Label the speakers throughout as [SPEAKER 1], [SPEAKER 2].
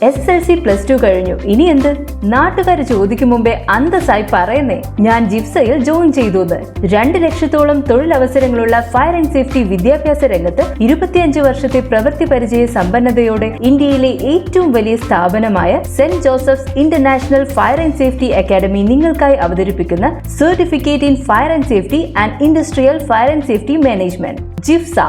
[SPEAKER 1] SSLC+2 കഴിഞ്ഞു, ഇനി എന്ത്? നാട്ടുകാർ ചോദിക്കും മുമ്പേ അന്തസ്സായി പറയുന്നേ, ഞാൻ ജിഫ്സയിൽ ജോയിൻ ചെയ്തു. 2 ലക്ഷത്തോളം തൊഴിലവസരങ്ങളുള്ള ഫയർ ആൻഡ് സേഫ്റ്റി വിദ്യാഭ്യാസ രംഗത്ത് 25 വർഷത്തെ പ്രവൃത്തി പരിചയ സമ്പന്നതയോടെ ഇന്ത്യയിലെ ഏറ്റവും വലിയ സ്ഥാപനമായ Saint Joseph's International Fire and Safety Academy നിങ്ങൾക്കായി അവതരിപ്പിക്കുന്ന certificate in fire and safety and industrial fire and safety management ജിഫ്സ.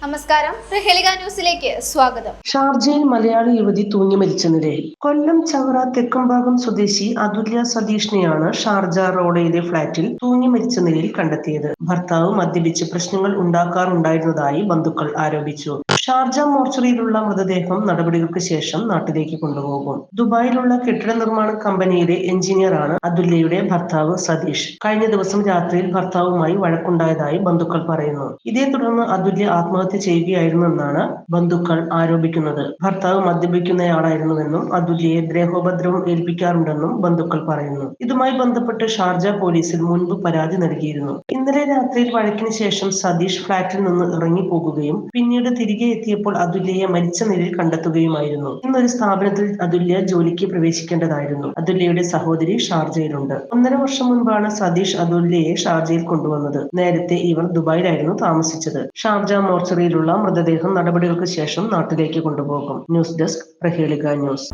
[SPEAKER 2] നമസ്കാരം, പ്രഹേളിക ന്യൂസിലേക്ക് സ്വാഗതം.
[SPEAKER 3] ഷാർജയിൽ മലയാളി യുവതി തൂങ്ങി മരിച്ച നിലയിൽ. കൊല്ലം ചവറ തെക്കുംഭാഗം സ്വദേശി അതുല്യ സതീഷിനെയാണ് ഷാർജ റോഡയിലെ ഫ്ളാറ്റിൽ തൂങ്ങി മരിച്ച നിലയിൽ കണ്ടെത്തിയത്. ഭർത്താവ് മദ്യപിച്ച് പ്രശ്നങ്ങൾ ഉണ്ടാക്കാറുണ്ടായിരുന്നതായി ബന്ധുക്കൾ ആരോപിച്ചു. ഷാർജ മോർച്ചറിയിലുള്ള മൃതദേഹം നടപടികൾക്ക് ശേഷം നാട്ടിലേക്ക് കൊണ്ടുപോകും. ദുബായിലുള്ള കെട്ടിട നിർമ്മാണ കമ്പനിയിലെ എഞ്ചിനീയറാണ് അതുല്യയുടെ ഭർത്താവ് സതീഷ്. കഴിഞ്ഞ ദിവസം രാത്രിയിൽ ഭർത്താവുമായി വഴക്കുണ്ടായതായി ബന്ധുക്കൾ പറയുന്നു. ഇതേ തുടർന്ന് അതുല്യ ആത്മഹത്യ ചെയ്യുകയായിരുന്നെന്നാണ് ബന്ധുക്കൾ ആരോപിക്കുന്നത്. ഭർത്താവ് മദ്യപിക്കുന്നയാളായിരുന്നുവെന്നും അതുല്യയെ ദേഹോപദ്രവം ഏൽപ്പിക്കാറുണ്ടെന്നും ബന്ധുക്കൾ പറയുന്നു. ഇതുമായി ബന്ധപ്പെട്ട് ഷാർജ പോലീസിൽ മുൻപ് പരാതി നൽകിയിരുന്നു. ഇന്നലെ രാത്രിയിൽ വഴക്കിന് ശേഷം സതീഷ് ഫ്ളാറ്റിൽ നിന്ന് ഇറങ്ങിപ്പോകുകയും പിന്നീട് തിരികെ എത്തിയപ്പോൾ അതുല്യയെ മരിച്ച നിലയിൽ കണ്ടെത്തുകയുമായിരുന്നു. ഇന്നൊരു സ്ഥാപനത്തിൽ അതുല്യ ജോലിക്ക് പ്രവേശിക്കേണ്ടതായിരുന്നു. അതുല്യയുടെ സഹോദരി ഷാർജയിലുണ്ട്. 1.5 വർഷം മുൻപാണ് സതീഷ് അതുല്യയെ ഷാർജയിൽ കൊണ്ടുവന്നത്. നേരത്തെ ഇവർ ദുബായിലായിരുന്നു താമസിച്ചത്. ഷാർജ മോർച്ചറിയിലുള്ള മൃതദേഹം നടപടികൾക്ക് ശേഷം നാട്ടിലേക്ക് കൊണ്ടുപോകും. News desk, Prahelika news.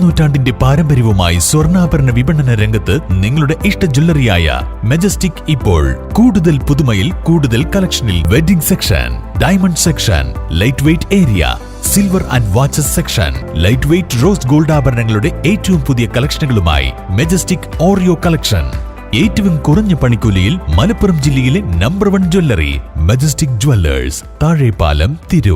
[SPEAKER 4] നൂറ്റാണ്ടിന്റെ പാരമ്പര്യവുമായി സ്വർണ്ണാഭരണ വിപണന രംഗത്ത് നിങ്ങളുടെ ഇഷ്ട ജ്വല്ലറിയായ മെജസ്റ്റിക് ഇപ്പോൾ കൂടുതൽ പുതുമയിൽ കൂടുതൽ കളക്ഷനിൽ. Wedding section, diamond section, light weight area, silver and watches section, light weight rose gold ആഭരണങ്ങളുടെ ഏറ്റവും പുതിയ കളക്ഷനുകളുമായി മെജസ്റ്റിക് ഓറിയോ കളക്ഷൻ. ഏറ്റവും കുറഞ്ഞ പണിക്കൂലിയിൽ മലപ്പുറം ജില്ലയിലെ number 1 jewellery majestic Jewellers, Thazhepalam, Tirur.